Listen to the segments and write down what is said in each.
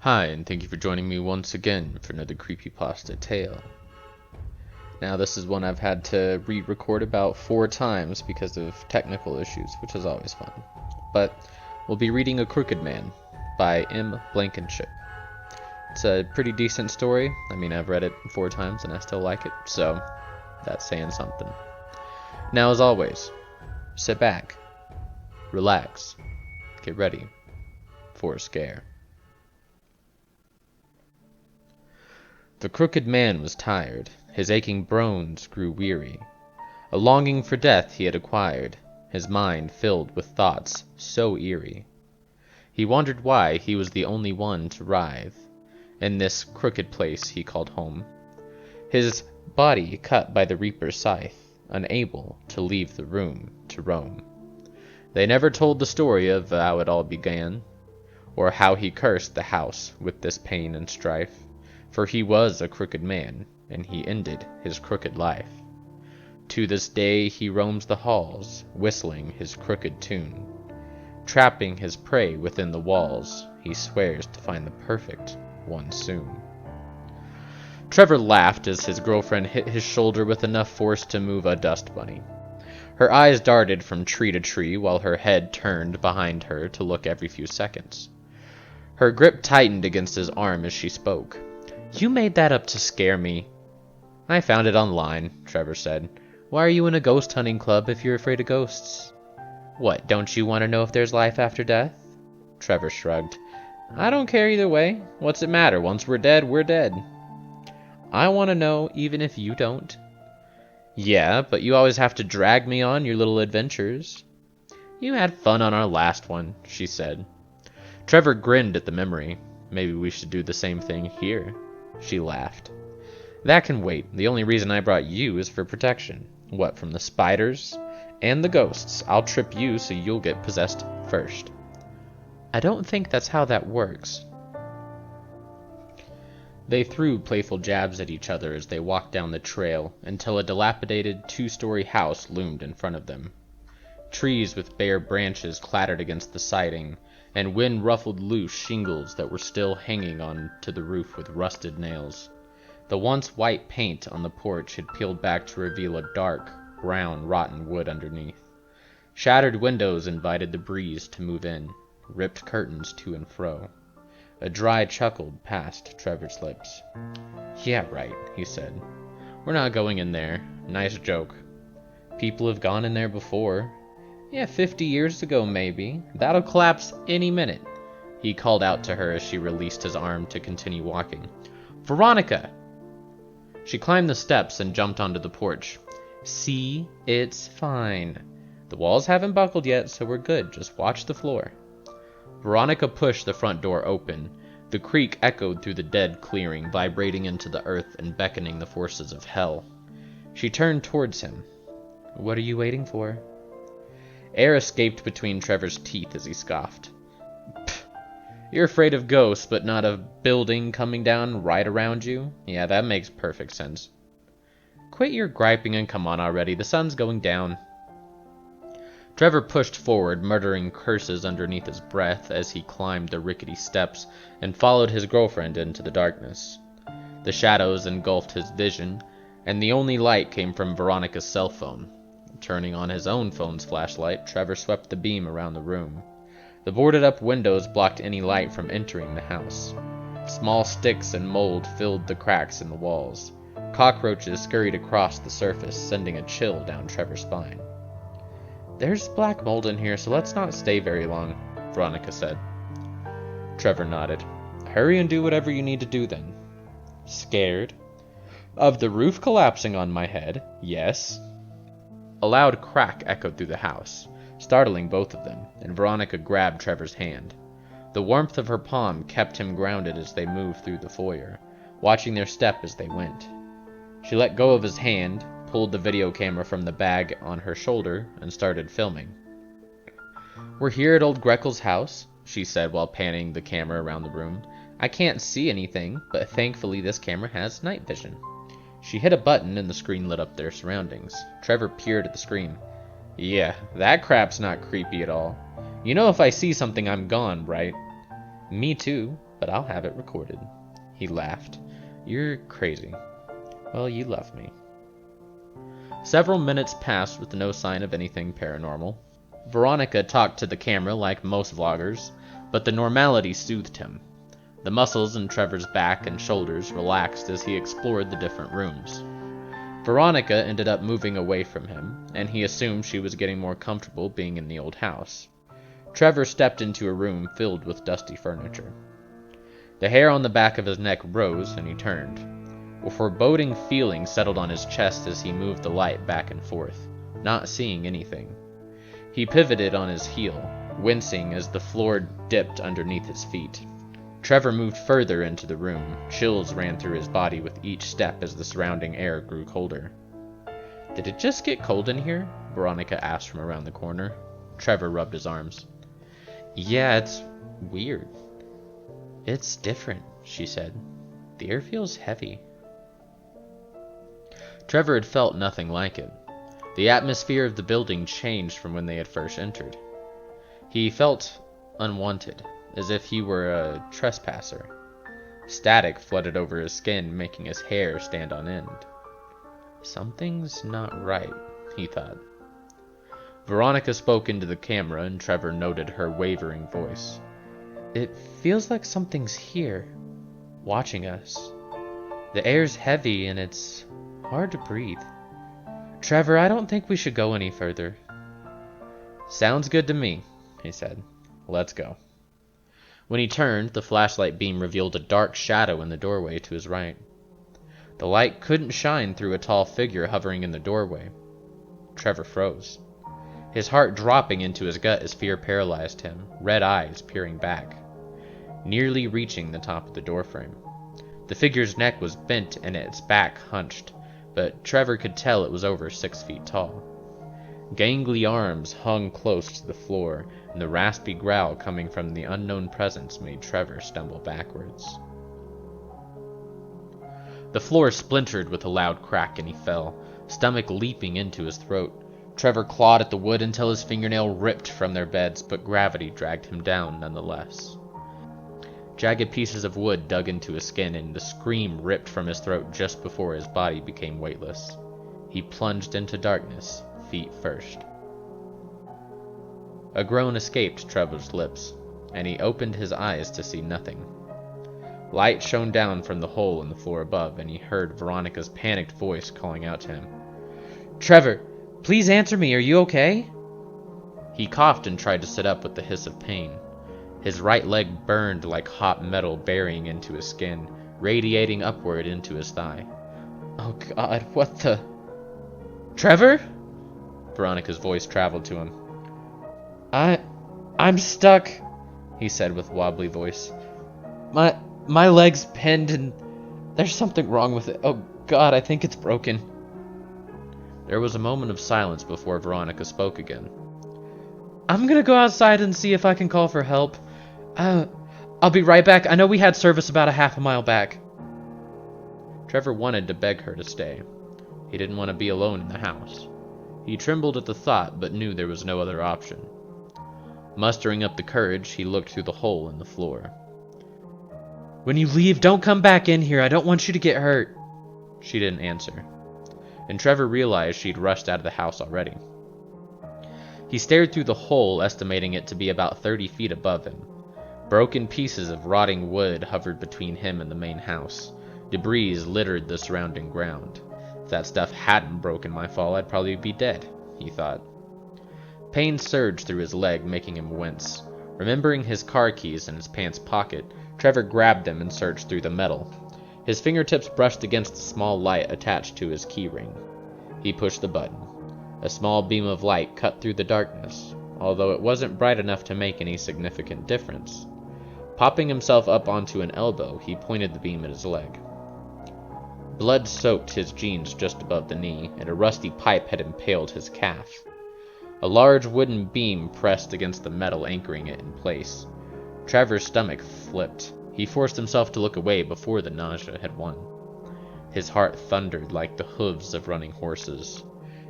Hi, and thank you for joining me once again for another Creepypasta tale. Now, this is one I've had to re-record about 4 times because of technical issues, which is always fun. But we'll be reading A Crooked Man by M. Blankenship. It's a pretty decent story. I mean, I've read it 4 times and I still like it, so that's saying something. Now, as always, sit back, relax, get ready for a scare. The crooked man was tired, his aching bones grew weary. A longing for death he had acquired, his mind filled with thoughts so eerie. He wondered why he was the only one to writhe in this crooked place he called home. His body cut by the reaper's scythe, unable to leave the room to roam. They never told the story of how it all began, or how he cursed the house with this pain and strife. For he was a crooked man, and he ended his crooked life. To this day he roams the halls, whistling his crooked tune. Trapping his prey within the walls, he swears to find the perfect one soon. Trevor laughed as his girlfriend hit his shoulder with enough force to move a dust bunny. Her eyes darted from tree to tree while her head turned behind her to look every few seconds. Her grip tightened against his arm as she spoke. "You made that up to scare me." "I found it online," Trevor said. "Why are you in a ghost hunting club if you're afraid of ghosts?" "What, don't you want to know if there's life after death?" Trevor shrugged. "I don't care either way. What's it matter? Once we're dead, we're dead." "I want to know even if you don't." "Yeah, but you always have to drag me on your little adventures." "You had fun on our last one," she said. Trevor grinned at the memory. "Maybe we should do the same thing here." She laughed. "That can wait. The only reason I brought you is for protection." "What, from the spiders?" "And the ghosts. I'll trip you so you'll get possessed first." "I don't think that's how that works." They threw playful jabs at each other as they walked down the trail until a dilapidated 2-story house loomed in front of them. Trees with bare branches clattered against the siding, and wind ruffled loose shingles that were still hanging on to the roof with rusted nails. The once white paint on the porch had peeled back to reveal a dark, brown, rotten wood underneath. Shattered windows invited the breeze to move in, ripped curtains to and fro. A dry chuckle passed Trevor's lips. "Yeah, right," he said. "We're not going in there. Nice joke. People have gone in there before." "Yeah, 50 years ago, maybe. That'll collapse any minute." He called out to her as she released his arm to continue walking. "Veronica!" She climbed the steps and jumped onto the porch. "See? It's fine. The walls haven't buckled yet, so we're good. Just watch the floor." Veronica pushed the front door open. The creak echoed through the dead clearing, vibrating into the earth and beckoning the forces of hell. She turned towards him. "What are you waiting for?" Air escaped between Trevor's teeth as he scoffed. "Pfft, you're afraid of ghosts, but not of building coming down right around you? Yeah, that makes perfect sense." "Quit your griping and come on already. The sun's going down." Trevor pushed forward, muttering curses underneath his breath as he climbed the rickety steps and followed his girlfriend into the darkness. The shadows engulfed his vision, and the only light came from Veronica's cell phone. Turning on his own phone's flashlight, Trevor swept the beam around the room. The boarded-up windows blocked any light from entering the house. Small sticks and mold filled the cracks in the walls. Cockroaches scurried across the surface, sending a chill down Trevor's spine. "There's black mold in here, so let's not stay very long," Veronica said. Trevor nodded. "Hurry and do whatever you need to do then." "Scared?" "Of the roof collapsing on my head, yes." A loud crack echoed through the house, startling both of them, and Veronica grabbed Trevor's hand. The warmth of her palm kept him grounded as they moved through the foyer, watching their step as they went. She let go of his hand, pulled the video camera from the bag on her shoulder, and started filming. "We're here at old Grekel's house," she said while panning the camera around the room. "I can't see anything, but thankfully this camera has night vision." She hit a button and the screen lit up their surroundings. Trevor peered at the screen. "Yeah, that crap's not creepy at all. You know if I see something I'm gone, right?" "Me too." but I'll have it recorded. He laughed. You're crazy. Well, you love me. Several minutes passed with no sign of anything paranormal. Veronica talked to the camera like most vloggers, but the normality soothed him. The muscles in Trevor's back and shoulders relaxed as he explored the different rooms. Veronica ended up moving away from him, and he assumed she was getting more comfortable being in the old house. Trevor stepped into a room filled with dusty furniture. The hair on the back of his neck rose, and he turned. A foreboding feeling settled on his chest as he moved the light back and forth, not seeing anything. He pivoted on his heel, wincing as the floor dipped underneath his feet. Trevor moved further into the room. Chills ran through his body with each step as the surrounding air grew colder. Did it just get cold in here? Veronica asked from around the corner. Trevor rubbed his arms. Yeah, it's weird. It's different, she said. The air feels heavy. Trevor had felt nothing like it. The atmosphere of the building changed from when they had first entered. He felt unwanted, as if he were a trespasser. Static flooded over his skin, making his hair stand on end. Something's not right, he thought. Veronica spoke into the camera, and Trevor noted her wavering voice. It feels like something's here, watching us. The air's heavy, and it's hard to breathe. Trevor, I don't think we should go any further. Sounds good to me, he said. Let's go. When he turned, the flashlight beam revealed a dark shadow in the doorway to his right. The light couldn't shine through a tall figure hovering in the doorway. Trevor froze, his heart dropping into his gut as fear paralyzed him, red eyes peering back, nearly reaching the top of the doorframe. The figure's neck was bent and its back hunched, but Trevor could tell it was over 6 feet tall. Gangly arms hung close to the floor, and the raspy growl coming from the unknown presence made Trevor stumble backwards. The floor splintered with a loud crack and he fell, stomach leaping into his throat. Trevor clawed at the wood until his fingernail ripped from their beds, but gravity dragged him down nonetheless. Jagged pieces of wood dug into his skin, and the scream ripped from his throat just before his body became weightless. He plunged into darkness, feet first. A groan escaped Trevor's lips, and he opened his eyes to see nothing. Light shone down from the hole in the floor above, and he heard Veronica's panicked voice calling out to him. Trevor, please answer me, are you okay? He coughed and tried to sit up with the hiss of pain. His right leg burned like hot metal burying into his skin, radiating upward into his thigh. Oh God, what the... Trevor? Veronica's voice traveled to him. I'm stuck, he said with wobbly voice. My leg's pinned and there's something wrong with it. Oh God, I think it's broken. There was a moment of silence before Veronica spoke again. I'm gonna go outside and see if I can call for help. I'll be right back. I know we had service about a half a mile back. Trevor wanted to beg her to stay. He didn't want to be alone in the house. He trembled at the thought, but knew there was no other option. Mustering up the courage, he looked through the hole in the floor. When you leave, don't come back in here. I don't want you to get hurt. She didn't answer, and Trevor realized she'd rushed out of the house already. He stared through the hole, estimating it to be about 30 feet above him. Broken pieces of rotting wood hovered between him and the main house. Debris littered the surrounding ground. If that stuff hadn't broken my fall, I'd probably be dead, he thought. Pain surged through his leg, making him wince. Remembering his car keys in his pants pocket, Trevor grabbed them and searched through the metal. His fingertips brushed against the small light attached to his keyring. He pushed the button. A small beam of light cut through the darkness, although it wasn't bright enough to make any significant difference. Popping himself up onto an elbow, he pointed the beam at his leg. Blood soaked his jeans just above the knee, and a rusty pipe had impaled his calf. A large wooden beam pressed against the metal, anchoring it in place. Trevor's stomach flipped. He forced himself to look away before the nausea had won. His heart thundered like the hooves of running horses,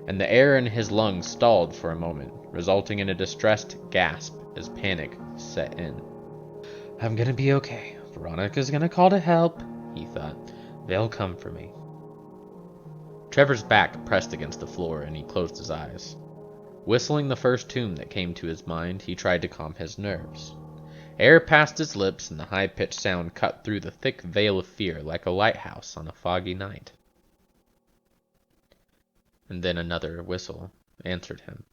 and the air in his lungs stalled for a moment, resulting in a distressed gasp as panic set in. I'm gonna be okay, Veronica's gonna call to help, he thought. They'll come for me. Trevor's back pressed against the floor, and he closed his eyes. Whistling the first tune that came to his mind, he tried to calm his nerves. Air passed his lips, and the high-pitched sound cut through the thick veil of fear like a lighthouse on a foggy night. And then another whistle answered him.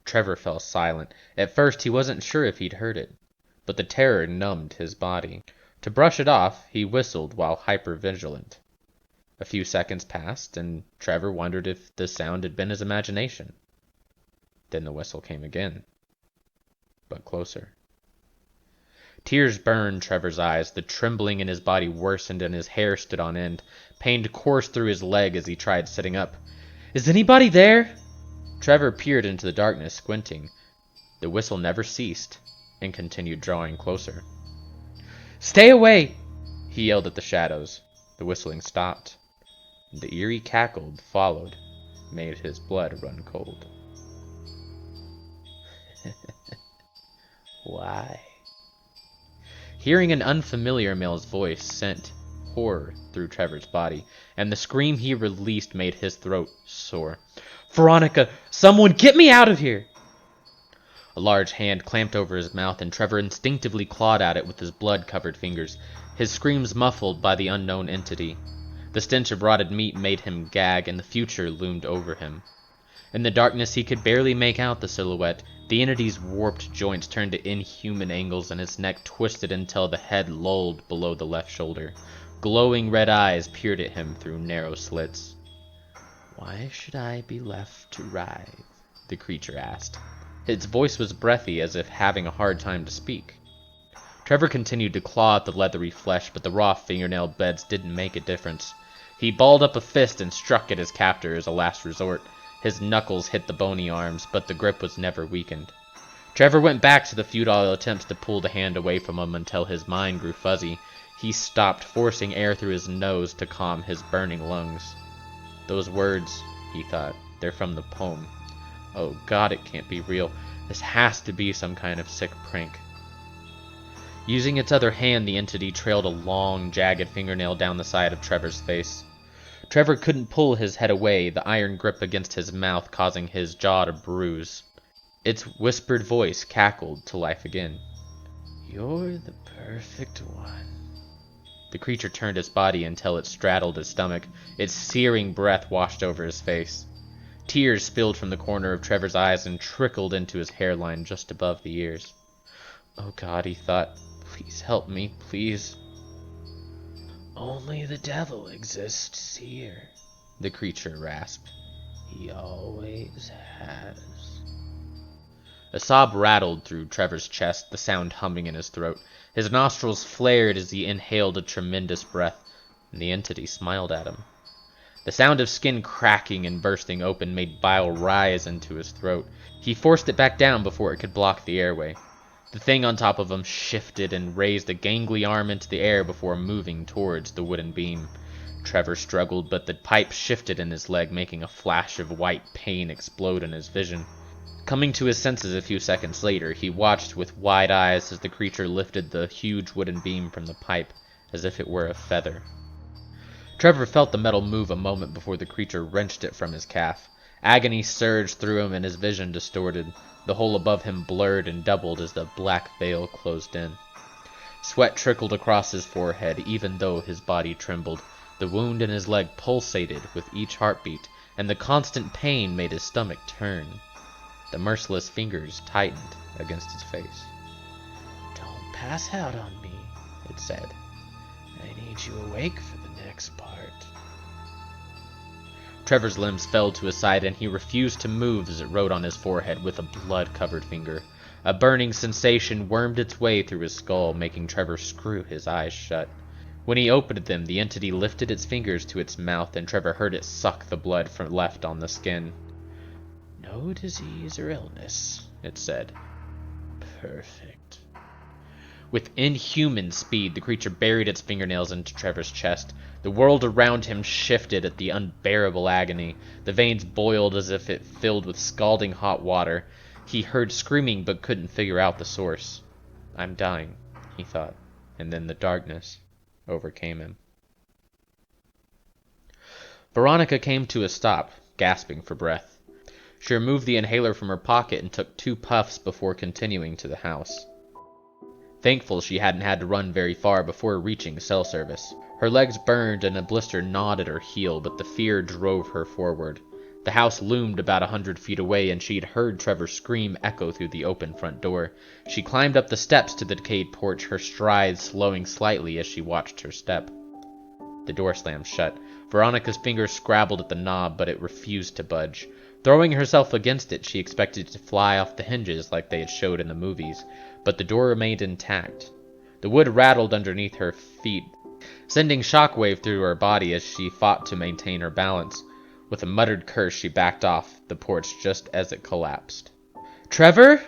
Trevor fell silent. At first he wasn't sure if he'd heard it, but the terror numbed his body. To brush it off, he whistled while hyper-vigilant. A few seconds passed, and Trevor wondered if the sound had been his imagination. Then the whistle came again, but closer. Tears burned Trevor's eyes. The trembling in his body worsened, and his hair stood on end. Pain coursed through his leg as he tried sitting up. "Is anybody there?" Trevor peered into the darkness, squinting. The whistle never ceased, and continued drawing closer. "Stay away!" he yelled at the shadows. The whistling stopped. The eerie cackle that followed made his blood run cold. Why? Hearing an unfamiliar male's voice sent horror through Trevor's body, and the scream he released made his throat sore. "Veronica! Someone get me out of here!" A large hand clamped over his mouth, and Trevor instinctively clawed at it with his blood-covered fingers, his screams muffled by the unknown entity. The stench of rotted meat made him gag, and the future loomed over him. In the darkness he could barely make out the silhouette. The entity's warped joints turned to inhuman angles, and its neck twisted until the head lolled below the left shoulder. Glowing red eyes peered at him through narrow slits. "Why should I be left to writhe?" the creature asked. Its voice was breathy, as if having a hard time to speak. Trevor continued to claw at the leathery flesh, but the raw fingernail beds didn't make a difference. He balled up a fist and struck at his captor as a last resort. His knuckles hit the bony arms, but the grip was never weakened. Trevor went back to the futile attempts to pull the hand away from him until his mind grew fuzzy. He stopped, forcing air through his nose to calm his burning lungs. "Those words," he thought, "they're from the poem. Oh God, it can't be real. This has to be some kind of sick prank." Using its other hand, the entity trailed a long, jagged fingernail down the side of Trevor's face. Trevor couldn't pull his head away, the iron grip against his mouth causing his jaw to bruise. Its whispered voice cackled to life again. "You're the perfect one." The creature turned its body until it straddled his stomach. Its searing breath washed over his face. Tears spilled from the corner of Trevor's eyes and trickled into his hairline just above the ears. "Oh God," he thought, "please help me, please." "Only the devil exists here," the creature rasped. "He always has." A sob rattled through Trevor's chest, the sound humming in his throat. His nostrils flared as he inhaled a tremendous breath, and the entity smiled at him. The sound of skin cracking and bursting open made bile rise into his throat. He forced it back down before it could block the airway. The thing on top of him shifted and raised a gangly arm into the air before moving towards the wooden beam. Trevor struggled, but the pipe shifted in his leg, making a flash of white pain explode in his vision. Coming to his senses a few seconds later, he watched with wide eyes as the creature lifted the huge wooden beam from the pipe, as if it were a feather. Trevor felt the metal move a moment before the creature wrenched it from his calf. Agony surged through him and his vision distorted. The hole above him blurred and doubled as the black veil closed in. Sweat trickled across his forehead, even though his body trembled. The wound in his leg pulsated with each heartbeat, and the constant pain made his stomach turn. The merciless fingers tightened against his face. "Don't pass out on me," it said. "I need you awake for the next part." Trevor's limbs fell to his side, and he refused to move as it wrote on his forehead with a blood-covered finger. A burning sensation wormed its way through his skull, making Trevor screw his eyes shut. When he opened them, the entity lifted its fingers to its mouth, and Trevor heard it suck the blood from left on the skin. "No disease or illness," it said. "Perfect." With inhuman speed, the creature buried its fingernails into Trevor's chest. The world around him shifted at the unbearable agony. The veins boiled as if it filled with scalding hot water. He heard screaming but couldn't figure out the source. "I'm dying," he thought. and then the darkness overcame him. Veronica came to a stop, gasping for breath. She removed the inhaler from her pocket and took 2 puffs before continuing to the house. Thankful she hadn't had to run very far before reaching cell service. Her legs burned and a blister gnawed at her heel, but the fear drove her forward. The house loomed about 100 feet away, and she'd heard Trevor's scream echo through the open front door. She climbed up the steps to the decayed porch, her strides slowing slightly as she watched her step. The door slammed shut. Veronica's fingers scrabbled at the knob, but it refused to budge. Throwing herself against it, she expected it to fly off the hinges like they had showed in the movies, but the door remained intact. The wood rattled underneath her feet, sending shockwave through her body as she fought to maintain her balance. With a muttered curse, she backed off the porch just as it collapsed. "Trevor?"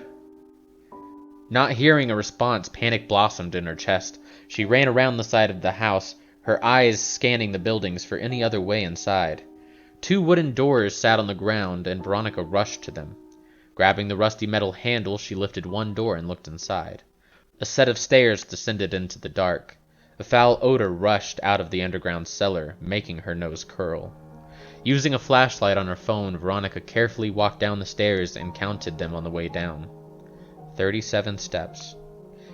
Not hearing a response, panic blossomed in her chest. She ran around the side of the house, her eyes scanning the buildings for any other way inside. 2 wooden doors sat on the ground, and Veronica rushed to them. Grabbing the rusty metal handle, she lifted one door and looked inside. A set of stairs descended into the dark. A foul odor rushed out of the underground cellar, making her nose curl. Using a flashlight on her phone, Veronica carefully walked down the stairs and counted them on the way down. 37 steps.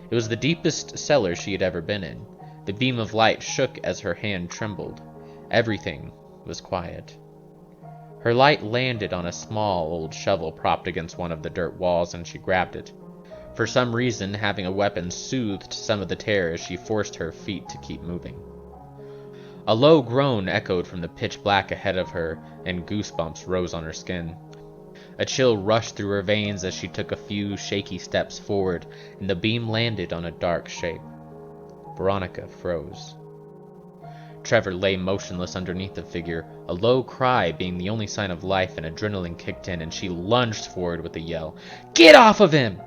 It was the deepest cellar she had ever been in. The beam of light shook as her hand trembled. Everything was quiet. Her light landed on a small old shovel propped against one of the dirt walls, and she grabbed it. For some reason, having a weapon soothed some of the terror as she forced her feet to keep moving. A low groan echoed from the pitch black ahead of her, and goosebumps rose on her skin. A chill rushed through her veins as she took a few shaky steps forward, and the beam landed on a dark shape. Veronica froze. Trevor lay motionless underneath the figure, a low cry being the only sign of life, and adrenaline kicked in, and she lunged forward with a yell. "Get off of him!"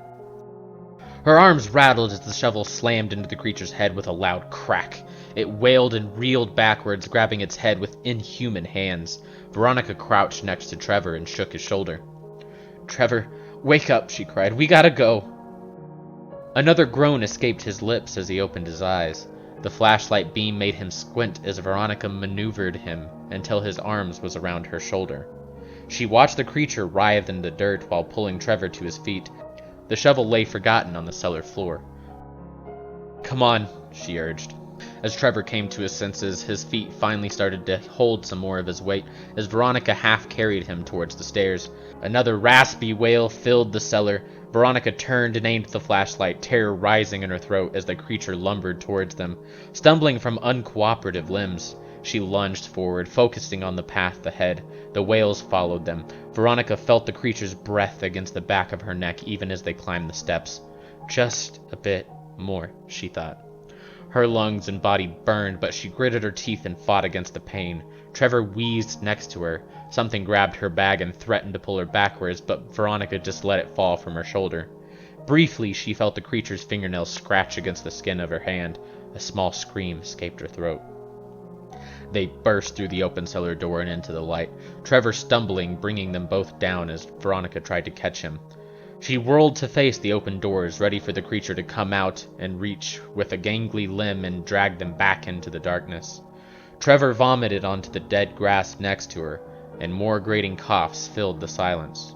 Her arms rattled as the shovel slammed into the creature's head with a loud crack. It wailed and reeled backwards, grabbing its head with inhuman hands. Veronica crouched next to Trevor and shook his shoulder. "Trevor, wake up," she cried. "We gotta go." Another groan escaped his lips as he opened his eyes. The flashlight beam made him squint as Veronica maneuvered him until his arms was around her shoulder. She watched the creature writhe in the dirt while pulling Trevor to his feet. The shovel lay forgotten on the cellar floor. "Come on," she urged. As Trevor came to his senses, his feet finally started to hold some more of his weight as Veronica half carried him towards the stairs. Another raspy wail filled the cellar. Veronica turned and aimed the flashlight, terror rising in her throat as the creature lumbered towards them. Stumbling from uncooperative limbs, she lunged forward, focusing on the path ahead. The wails followed them. Veronica felt the creature's breath against the back of her neck even as they climbed the steps. Just a bit more, she thought. Her lungs and body burned, but she gritted her teeth and fought against the pain. Trevor wheezed next to her. Something grabbed her bag and threatened to pull her backwards, but Veronica just let it fall from her shoulder. Briefly, she felt the creature's fingernails scratch against the skin of her hand. A small scream escaped her throat. They burst through the open cellar door and into the light, Trevor stumbling, bringing them both down as Veronica tried to catch him. She whirled to face the open doors, ready for the creature to come out and reach with a gangly limb and drag them back into the darkness. Trevor vomited onto the dead grass next to her, and more grating coughs filled the silence.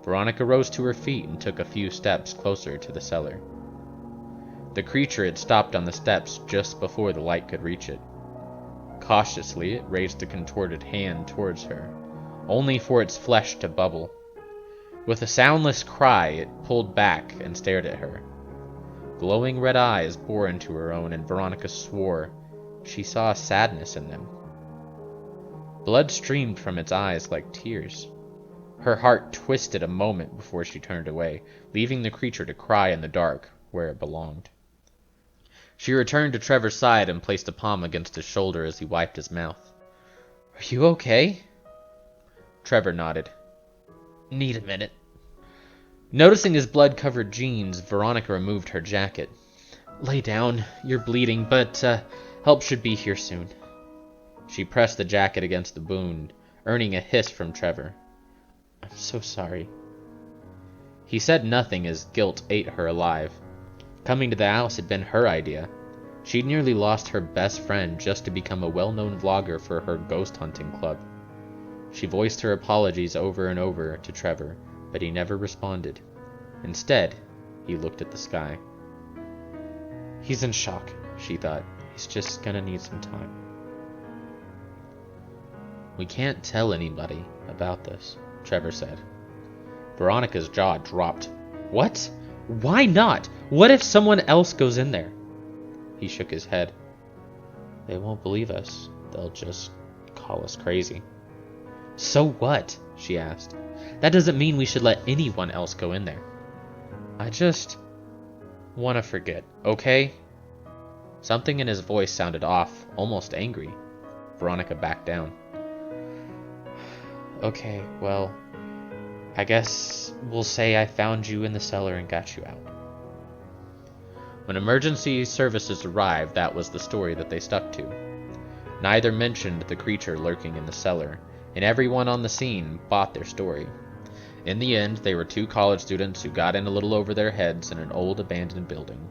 Veronica rose to her feet and took a few steps closer to the cellar. The creature had stopped on the steps just before the light could reach it. Cautiously, it raised a contorted hand towards her, only for its flesh to bubble. With a soundless cry, it pulled back and stared at her. Glowing red eyes bore into her own, and Veronica swore she saw sadness in them. Blood streamed from its eyes like tears. Her heart twisted a moment before she turned away, leaving the creature to cry in the dark where it belonged. She returned to Trevor's side and placed a palm against his shoulder as he wiped his mouth. "Are you okay?" Trevor nodded. "Need a minute." Noticing his blood-covered jeans, Veronica removed her jacket. "Lay down. You're bleeding, but help should be here soon." She pressed the jacket against the wound, earning a hiss from Trevor. "I'm so sorry." He said nothing as guilt ate her alive. Coming to the house had been her idea. She'd nearly lost her best friend just to become a well-known vlogger for her ghost hunting club. She voiced her apologies over and over to Trevor, but he never responded. Instead, he looked at the sky. He's in shock, she thought. He's just gonna need some time. We can't tell anybody about this, Trevor said. Veronica's jaw dropped. What? Why not? What if someone else goes in there? He shook his head. They won't believe us. They'll just call us crazy. So what? She asked. That doesn't mean we should let anyone else go in there. I just want to forget, okay? Something in his voice sounded off, almost angry. Veronica backed down. Okay, well, I guess we'll say I found you in the cellar and got you out. When emergency services arrived, that was the story that they stuck to. Neither mentioned the creature lurking in the cellar, and everyone on the scene bought their story. In the end, they were two college students who got in a little over their heads in an old abandoned building.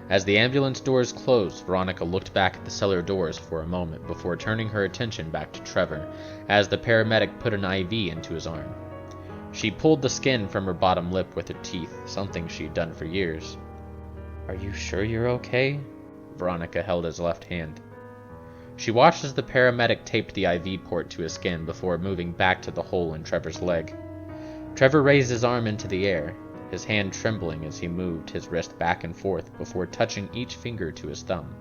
As the ambulance doors closed, Veronica looked back at the cellar doors for a moment before turning her attention back to Trevor, as the paramedic put an IV into his arm. She pulled the skin from her bottom lip with her teeth, something she'd done for years. Are you sure you're okay? Veronica held his left hand. She watched as the paramedic taped the IV port to his skin before moving back to the hole in Trevor's leg. Trevor raised his arm into the air, his hand trembling as he moved his wrist back and forth before touching each finger to his thumb.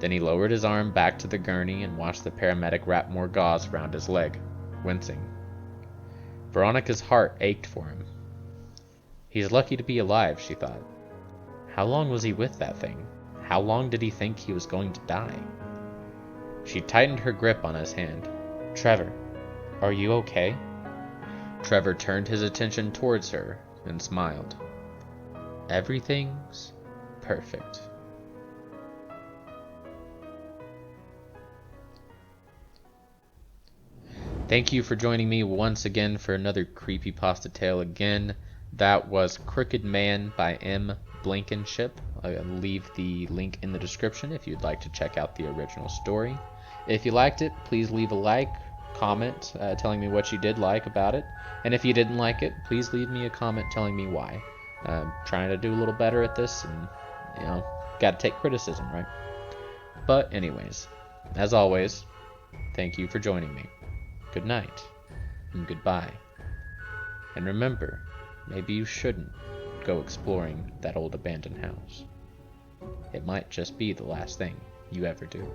Then he lowered his arm back to the gurney and watched the paramedic wrap more gauze around his leg, wincing. Veronica's heart ached for him. He's lucky to be alive, she thought. How long was he with that thing? How long did he think he was going to die? She tightened her grip on his hand. Trevor, are you okay? Trevor turned his attention towards her and smiled. Everything's perfect. Thank you for joining me once again for another Creepypasta tale again. That was Crooked Man by M. Blankenship. I'll leave the link in the description if you'd like to check out the original story. If you liked it, please leave a like, comment telling me what you did like about it. And if you didn't like it, please leave me a comment telling me why. I'm trying to do a little better at this and, gotta take criticism, right? But anyways, as always, thank you for joining me. Good night and goodbye. And remember, maybe you shouldn't go exploring that old abandoned house. It might just be the last thing you ever do.